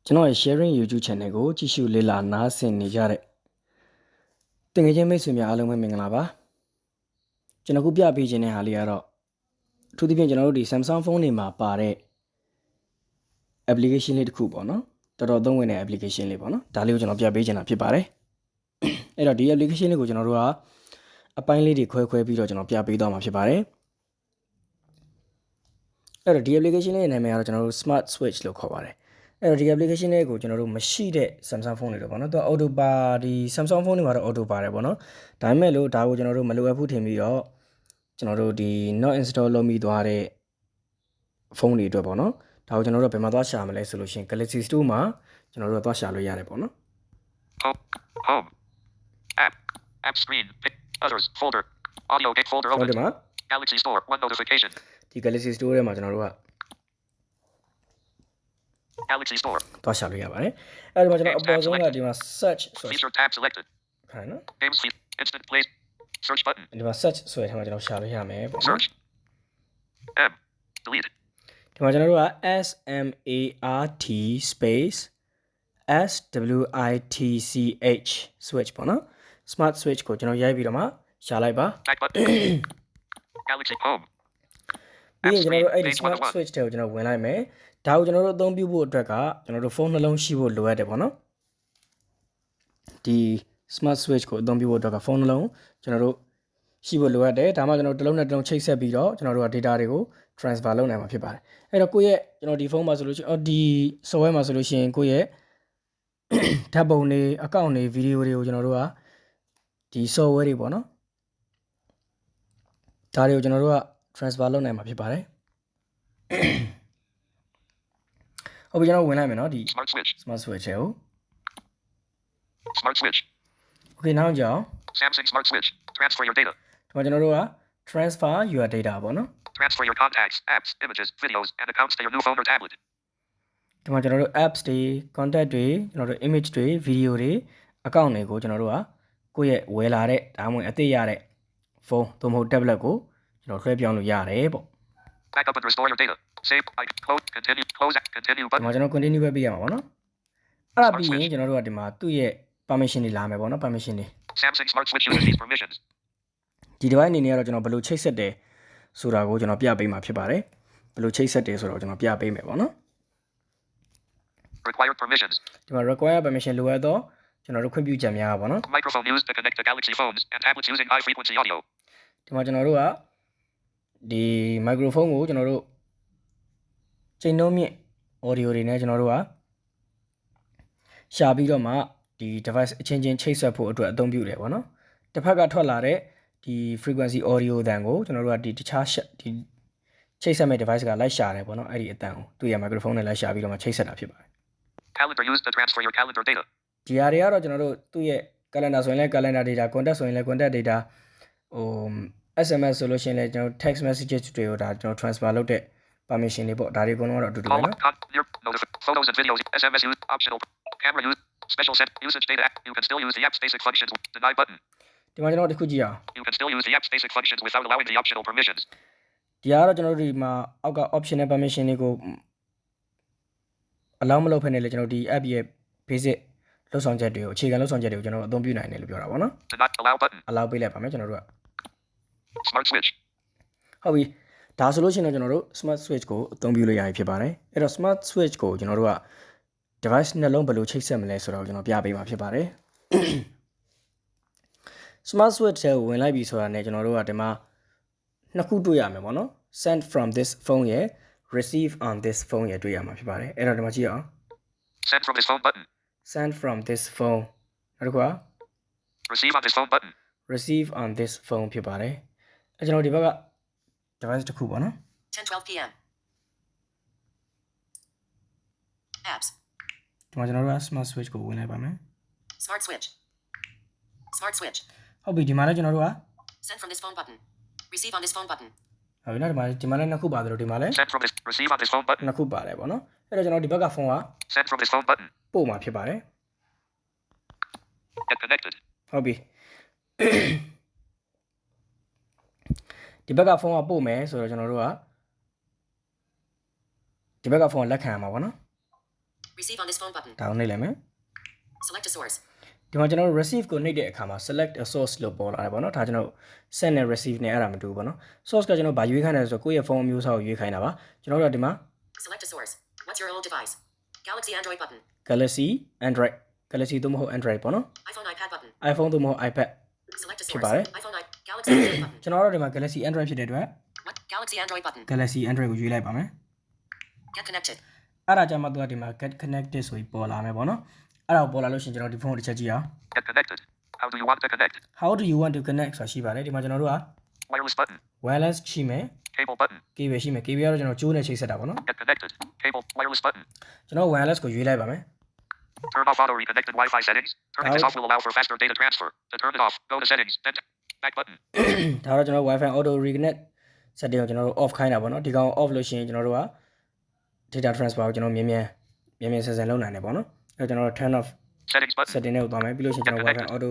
ကျွန်တော်ရဲ့ sharing YouTube channel ကိုကြည့်ရှုလေ့လာနားဆင်နေကြတဲ့တင်ငယ်ချင်းမိတ်ဆွေများအားလုံးပဲမင်္ဂလာပါကျွန်တော်ခုပြပေးခြင်းတဲ့ဟာလေးကတော့အထူးသဖြင့်ကျွန်တော်တို့ဒီ Samsung ဖုန်းတွေမှာပါတဲ့ application လေးတစ်ခုပေါ့နော်တော်တော်သုံးဝင်တဲ့ application လေးပေါ့နော်ဒါလေးကိုကျွန်တော်ပြပေးခြင်းတာဖြစ်ပါတယ်အဲ့တော့ဒီ application လေးကိုကျွန်တော်တို့ကအပိုင်းလေးတွေခွဲပြီးတော့ကျွန်တော်ပြပေးသွားမှာဖြစ်ပါတယ်အဲ့တော့ဒီ application လေးရဲ့နာမည်ကတော့ကျွန်တော်တို့ Smart Switch လို့ခေါ်ပါတယ်အဲ့တော့ဒီ application လေးကိုကျွန်တော်တို့မရှိတဲ့ Samsung ဖုန်းတွေတော့ပေါ့နော်သူက auto ပါဒီ Samsung ဖုန်းတွေမှာတော့ auto ပါတယ်ပေါ့နော်ဒါပေမဲ့လို့ဒါကိုကျွန်တော်တို့မလိုအပ်ဘူးထင်ပြီးတော့ကျွန်တော်တို့ဒီ not install လုပ်မိသွားတဲ့ဖုန်းတွေအတွက်ပေါ့နော်ဒါကိုကျွန်တော်တို့ဘယ်မှာသွားရှာမလဲဆိုလို့ရှိရင် Galaxy Store မှာကျွန်တော်တို့သွားရှာလို့ရတယ်ပေါ့နော် Home app screen others folder audio gate folder open Galaxy Store one notification ဒီ Galaxy Store ထဲမှာကျွန်တော်တို့က Galaxy Store သွားရှာလို့ရပါတယ်အဲ့ဒီမှာကျွန်တော်အပေါ်ဆုံးကဒီမှာ search ဆို feature tab selected ခိုင်းနော် games instant play search button ဒီမှာ search ဆိုတဲ့ထဲမှာကျွန်တော်ရှာလို့ရမယ်ပေါ့နော် search m delete ဒီမှာကျွန်တော်တို့က SMART space SWITCH switch ပေါ့နော် smart switch ကိုကျွန်တော်ရိုက်ပြီးတော့မှရှာလိုက်ပါ back button Galaxy Home ပြီးရင်ကျွန်တော်တို့အဲ့ဒီ smart switch တွေကိုကျွန်တော်ဝင်လိုက်မယ်ဒါကိုကျွန်တော်တို့အသုံးပြုဖို့အတွက်ကကျွန်တော်တို့ဖုန်းနှလုံးရှိဖို့လိုအပ်တယ်ပေါ့နော်ဒီ smart switch ကိုအသုံးပြုဖို့အတွက်ကဖုန်းနှလုံးကျွန်တော်တို့ရှိဖို့လိုအပ်တယ်ဒါမှကျွန်တော်တို့တစ်လုံးနဲ့တစ်လုံးချိတ်ဆက်ပြီးတော့ကျွန်တော်တို့က data တွေကို transfer လုပ်နိုင်မှာဖြစ်ပါတယ်အဲ့တော့ကိုယ့်ရဲ့ကျွန်တော်ဒီဖုန်းမှာဆိုလို့ရှိရင်ဒီ software မှာဆိုလို့ရှိရင်ကိုယ့်ရဲ့ဓာတ်ပုံတွေအကောင့်တွေဗီဒီယိုတွေကိုကျွန်တော်တို့ကဒီ software တွေပေါ့နော်ဒါတွေကိုကျွန်တော်တို့က transfer လုပ်နိုင်မှာဖြစ်ပါတယ်ဟုတ်ပြီကျွန်တော်ဝင်လိုက်မယ်နော်ဒီ smart switch ကို smart switch okay နောက်ကြအောင် Samsung smart switch transfer your data ဒီမှာကျွန်တော်တို့က transfer your data ပေါ့နော် transfer your contacts apps images videos and accounts to your new phone or tablet ဒီမှာကျွန်တော်တို့ apps တွေ contact တွေကျွန်တော်တို့ image တွေ video တွေ account တွေကိုကျွန်တော်တို့ကကိုယ့်ရဲ့ဝယ်လာတဲ့ဒါမှမဟုတ်အသစ်ရတဲ့ဖုန်းသို့မဟုတ် tablet ကိုကျွန်တော်လွှဲပြောင်းလို့ရတယ်ပေါ့ backup and restore your data save close continue close continue ဒီ button မှာကျွန်တော် continue ပဲပေးရမှာပေါ့နော်အဲ့ဒါပြီးရင်ကျွန်တော်တို့ကဒီမှာသူ့ရဲ့ permission တွေလာမယ်ပေါ့နော် permission တွေ Samsung smart switch uses these permissions ဒီ device အနေနဲ့ကတော့ကျွန်တော်ဘယ်လိုချိတ်ဆက်တယ်ဆိုတာကိုကျွန်တော်ပြပေးမှာဖြစ်ပါတယ်ဘယ်လိုချိတ်ဆက်တယ်ဆိုတော့ကျွန်တော်ပြပေးမယ်ပေါ့နော် required permissions ဒီမှာ require permission လိုအပ်တော့ကျွန်တော်တို့ခွင့်ပြုချက်များပါပေါ့နော် microphone used to connect to Galaxy phones and tablets using high frequency audio ဒီမှာကျွန်တော်တို့ကဒီ microphone ကိုကျွန်တော်တို့ချိန်နှုန်းမြင့် audio တွေနဲ့ကျွန်တော်တို့ကရှာပြီးတော့မှဒီ device အချင်းချင်းချိတ်ဆက်ဖို့အတွက်အသုံးပြုတယ်ပေါ့နော်တစ်ဖက်ကထွက်လာတဲ့ဒီ frequency audio အသံကိုကျွန်တော်တို့ကဒီတခြားဒီချိတ်ဆက်မဲ့ device ကလိုက်ရှာတယ်ပေါ့နော်အဲ့ဒီအသံကိုသူ့ရဲ့ microphone နဲ့လိုက်ရှာပြီးတော့မှချိတ်ဆက်တာဖြစ်ပါတယ် calendar used to transfer your calendar data ဒီဟာတွေကတော့ကျွန်တော်တို့သူ့ရဲ့ calendar ဆိုရင်လည်း calendar data contact ဆိုရင်လည်း contact data ဟို SMS ဆိုလို့ရှိရင်လည်းကျွန်တော် text messages တွေကိုဒါကျွန်တော် transfer လုပ်တဲ့ permission တွေပေါ့ဒါတွေအကုန်လုံးကတော့အတူတူပဲနော် photos and videos SMS used optional camera used special set usage data you can still use the app's basic functions deny button ဒီမှာကျွန်တော်တခုကြည့်အောင် you can still use the app's basic functions without allowing the optional permissions ဒီကတော့ကျွန်တော်တို့ဒီမှာအောက်က optional permission တွေကို allow မလုပ်ဖ ೇನೆ လေကျွန်တော်ဒီ app ရဲ့ basic လောက်ဆောင်ချက်တွေကိုအခြေခံလောက်ဆောင်ချက်တွေကိုကျွန်တော်အသုံးပြုနိုင်တယ်လို့ပြောတာပေါ့နော် not allow button allow ပေးလိုက်ပါမယ်ကျွန်တော်တို့က smart switch ဟုတ်ပြီဒါဆိုလို့ရှိရင်တော့ကျွန်တော်တို့ smart switch ကိုအသုံးပြုလို့ရပြီဖြစ်ပါတယ်အဲ့တော့ smart switch ကိုကျွန်တော်တို့က device နှလုံးဘယ်လိုချိတ်ဆက်မလဲဆိုတော့ကျွန်တော်ပြပေးမှာဖြစ်ပါတယ် smart switch ကိုဝင်လိုက်ပြီဆိုတာနဲ့ကျွန်တော်တို့ကဒီမှာနှစ်ခုတွေ့ရမယ်ပေါ့နော် send from this phone ရယ် receive on this phone ရယ်တွေ့ရမှာဖြစ်ပါတယ်အဲ့တော့ဒီမှာကြည့်အောင် send from this phone button send from this phone နောက်တစ်ခုက receive on this phone button receive on this phone ဖြစ်ပါတယ်အဲကျွန်တော်ဒီဘက်က device တစ်ခုပေါ့နော် 10:12 p.m. apps ဒီမှာကျွန်တော်တို့က smart switch ကိုဝင်လိုက်ပါမယ် smart switch ဟုတ်ပြီဒီမှာလည်းကျွန်တော်တို့က send from this phone button receive on this phone button ဟုတ်ပြီနော်ဒီမှာလည်းနှစ်ခုပါတယ်လို့ဒီမှာလည်း send from this receive on this phone button နှစ်ခုပါတယ်ပေါ့နော်အဲ့တော့ကျွန်တော်ဒီဘက်ကဖုန်းက send from this phone button ပို့မှာဖြစ်ပါတယ် get connected ဟုတ်ပြီဒီဘက်ကဖုန်းကပို့မယ်ဆိုတော့ကျွန်တော်တို့ကဒီဘက်ကဖုန်းလက်ခံရမှာပေါ့နော် Receive on this phone button. ဒါကိုနှိပ်လိုက်မယ် Select a source. ဒီမှာကျွန်တော်တို့ receive ကိုနှိပ်တဲ့အခါမှာ select a source လို့ပေါ်လာတယ်ပေါ့နော်ဒါကျွန်တော် send နဲ့ receive နဲ့အဲ့ဒါမတူဘူးပေါ့နော် source ကကျွန်တော်ဗာရွေးခိုင်းတယ်ဆိုတော့ကိုယ့်ရဲ့ဖုန်းအမျိုးအစားကိုရွေးခိုင်းတာပါကျွန်တော်တို့ကဒီမှာ Select a source. What's your old device? Galaxy Android button. Galaxy Android Galaxy သို့မဟုတ် Android ပေါ့နော် iPhone iPad button. iPhone သို့မဟုတ် iPad Select a ဖြစ် source. ပါတယ် iPhone Galaxy Android button. ကျွန်တော်တို့ဒီမှာ Galaxy Android ဖြစ်တဲ့အတွက် What? Galaxy Android button. Galaxy Android ကိုရွေးလိုက်ပါမယ် Get connected. အဲ့ဒါကြမှာသူကဒီမှာ get connected ဆိုပြီးပေါ်လာမယ်ပေါ့နော်အဲ့ဒါကိုပေါ်လာလို့ရှိရင်ကျွန်တော်ဒီဖုန်းကိုတစ်ချက်ကြည့်အောင် Get connected. How do you want to connect? How do you want to connect ဆိုတာရှိပါတယ်ဒီမှာကျွန်တော်တို့က Wireless button. wireless ရှိမယ် Cable button. cable ရှိမယ် cable ကတော့ကျွန်တော်ကြိုးနဲ့ချိတ်ဆက်တာပေါ့နော် Get connected. Cable. Wireless button. ကျွန်တော် wireless ကိုရွေးလိုက်ပါမယ် Turn off auto reconnected Wi-Fi settings. Turning this off will allow for faster data transfer. To turn it off, go to settings. Then back button. ဒါတော့ကျွန်တော် Wi-Fi auto reconnect setting ကိုကျွန်တော်တို့ off ခိုင်းတာပေါ့နော်ဒီကောင် off လို့ရှိရင်ကျွန်တော်တို့က data transfer ကိုကျွန်တော်မြန်ဆန်ဆန်လုပ်နိုင်တယ်ပေါ့နော်အဲ့တော့ကျွန်တော်တို့ turn off Settings button. setting နဲ့ကိုသွားမယ်ပြီးလို့ရှိရင်ကျွန်တော် Wi-Fi auto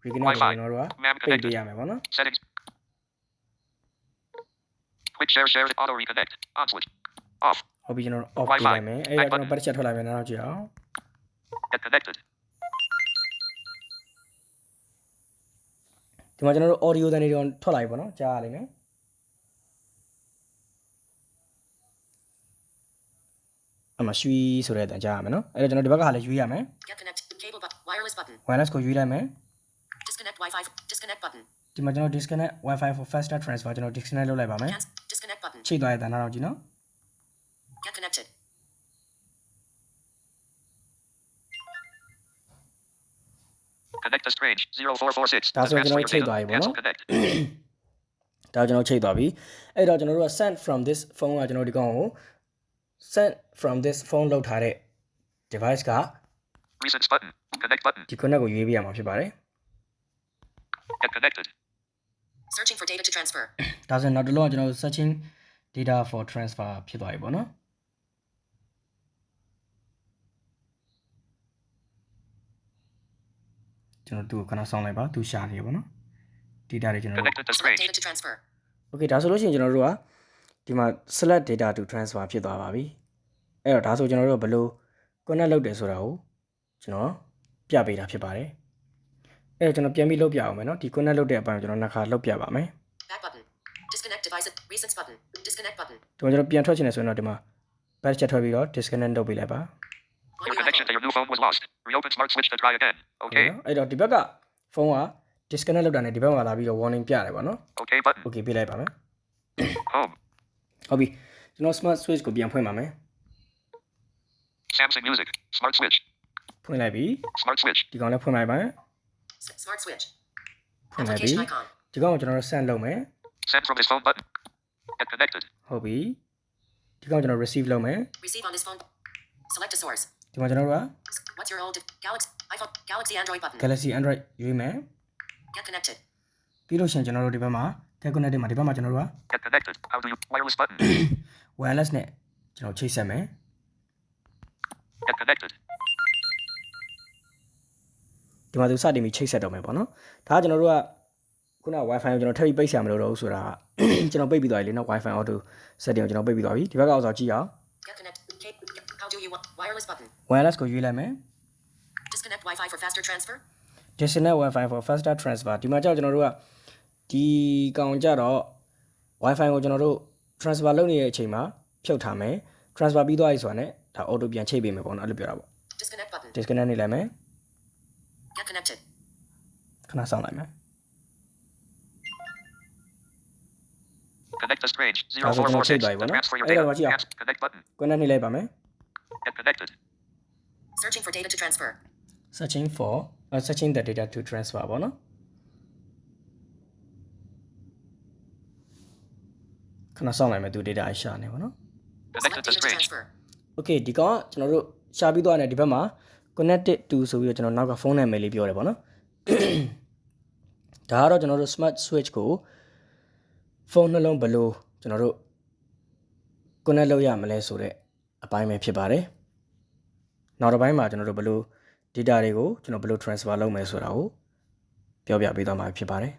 reconnect ကိုကျွန်တော်တို့က MAM ပိတ်ပေး connected. ရမယ်ပေါ့နော် Settings. Quick share auto reconnect. On switch. Off. ဟုတ်ပြီကျွန်တော် off ပေးလိုက်မယ်အဲ့ဒါကျွန်တော်ပတ်ချက်ထွက်လိုက်မယ်နောက်ကြည့်အောင် Get connected. ဒီမှာကျွန်တော်တို့ audio တန်းတွေတော့ထွက်လာပြီပေါ့နော်ကြားရလိမ့်မယ်အမှရွှီဆိုတဲ့အတန်းကြားရမယ်နော်အဲ့တော့ကျွန်တော်ဒီဘက်ကဟာလည်းရွေးရမယ် Get connected. Cable button. Wireless button. wireless ကိုရွေးလိုက်မယ် Disconnect Wi-Fi. Disconnect button. ဒီမှာကျွန်တော် disconnect Wi-Fi for faster transfer ကျွန်တော် disconnect လုပ်လိုက်ပါမယ် Cancel. Disconnect button. ချိတ်သွားတဲ့တန်းတော့ကြည့်နော် Get connected. Connect to Strange 0446. That's what Transfer you know, your check data. the Cancel no? connect. ဒါကျွန်တော်ချိတ်သွားပြီအဲ့တော့ကျွန်တော်တို့က send from this phone ကကျွန်တော်ဒီကောင်ကို send from this phone လောက်ထားတဲ့ device က Recents button. Connect button. ဒီ connect ကိုရွေးပြရမှာဖြစ်ပါတယ် Get connected. Searching for data to transfer. ဒါဆိုရင်နောက်တစ်လုံးကကျွန်တော်တို့ searching data for transfer ဖြစ်သွားပြီပေါ့နော်ကျွန်တော်သူ့ကိုခဏဆောင်လိုက်ပါသူရှာနေရပေါ့နော် data တွေကျွန်တော်တို့ Connected to Select Strange. data to transfer. okay ဒါဆိုလို့ရှိရင်ကျွန်တော်တို့ကဒီမှာ select data to transfer ဖြစ်သွားပါပြီအဲ့တော့ဒါဆိုကျွန်တော်တို့ကဘယ်လို connect လုပ်တယ်ဆိုတာကိုကျွန်တော်ပြပေးတာဖြစ်ပါတယ်အဲ့တော့ကျွန်တော်ပြန်ပြီးလုပ်ပြအောင်မယ်နော်ဒီ connect လုပ်တဲ့အပိုင်းကိုကျွန်တော်နှစ်ခါလုပ်ပြပါမယ် Back button. Disconnect device. Recents button. Disconnect button. ဒီမှာကျွန်တော်ပြန်ထွက်ချင်တယ်ဆိုရင်တော့ဒီမှာ back ချက်ထွက်ပြီးတော့ disconnect လုပ်ပေးလိုက်ပါ On Your your connection to iPhone. your new phone was lost. Reopen smart switch to try again. Okay. အဲ့တော့ဒီဘက်ကဖုန်းက disconnect လုပ်တာနဲ့ဒီဘက်မှာလာပြီးတော့ warning ပြတယ်ပေါ့နော် Okay button. okay ပေးလိုက်ပါမယ် Home. ဟုတ်ပြီကျွန်တော် smart switch ကိုပြန်ဖွင့်ပါမယ် Samsung Music. Smart switch. ဖွင့်လိုက်ပြီ Smart switch. ဒီကောင်လည်းဖွင့်လိုက်ပါမယ် Smart switch. ဖွင့်လိုက်ပြီ Application icon. ဒီကောင်ကိုကျွန်တော်တို့ send လုပ်မယ် Send from this phone button. Get connected. ဟုတ်ပြီဒီကောင်ကျွန်တော် receive လုပ်မယ် Receive on this phone. Select a source. ဒီမှာကျွန်တော်တို့က What's your old Galaxy iPhone Galaxy Android button. Galaxy Android ရွေးမယ် Get connected. ပြီးလို့ရှိရင်ကျွန်တော်တို့ဒီဘက်မှာ get connected မှာဒီဘက်မှာကျွန်တော်တို့က Get connected. How do you wireless button? wireless နဲ့ကျွန်တော်ချိတ်ဆက်မယ် Get connected. ဒီမှာသူစတင်ပြီးချိတ်ဆက်တော့မယ်ပေါ့နော်ဒါကကျွန်တော်တို့ကခုန Wi-Fi ကိုကျွန်တော်ထပ်ပြီးပိတ်ဆရာမလို့တော့ဘူးဆိုတာကျွန်တော်ပိတ်ပြီးသွားပြီလေနော် Wi-Fi auto setting ကိုကျွန်တော်ပိတ်ပြီးသွားပြီဒီဘက်ကအောင်ဆိုကြည့်အောင် Get connected. How do you want wireless button? wireless ကိုရွေးလိုက်မယ် Disconnect Wi-Fi for faster transfer. disconnect Wi-Fi for faster transfer ဒီမှာကြောက်ကျွန်တော်တို့ကဒီကောင်ကြတော့ Wi-Fi ကိုကျွန်တော်တို့ transfer လုပ်နေတဲ့အချိန်မှာဖြုတ်ထားမယ် transfer ပြီးသွားပြီဆိုတာနဲ့ဒါ auto ပြန်ချိတ်ပေးမယ်ပေါ့နော်အဲ့လိုပြောတာပေါ့ Disconnect button. disconnect နေလိုက်မယ် Get connected. ခဏစောင့်လိုက်မယ် Connect to Strange That's what you 0446. say, Dave, To no? transfer your Hey, data. what you- Cancel. Connect button. connect နေလိုက်ပါမယ် Get connected. Searching for data to transfer. searching the data to transfer ပေါ့နော်ခဏစောင့်လိုက်မယ်သူ data အရှာနေပေါ့နော် Connected Select to data to Strange. transfer. okay ဒီကောင်ကကျွန်တော်တို့ရှာပြီးသွားတယ်ဒီဘက်မှာ connected to ဆိုပြီးတော့ကျွန်တော်နောက်ကဖုန်းနာမည်လေးပြောတယ်ပေါ့နော်ဒါကတော့ကျွန်တော်တို့ smart switch ကိုဖုန်းနှလုံးဘယ်လိုကျွန်တော်တို့ connect လုပ်ရမလဲဆိုတဲ့အပိုင်းပဲဖြစ်ပါတယ်နောက်တစ်ပိုင်းမှာကျွန်တော်တို့ဘယ်လို data တွေကိုကျွန်တော်ဘယ်လို transfer လုပ်မယ်ဆိုတာကိုပြောပြပေးသွားမှာဖြစ်ပါတယ်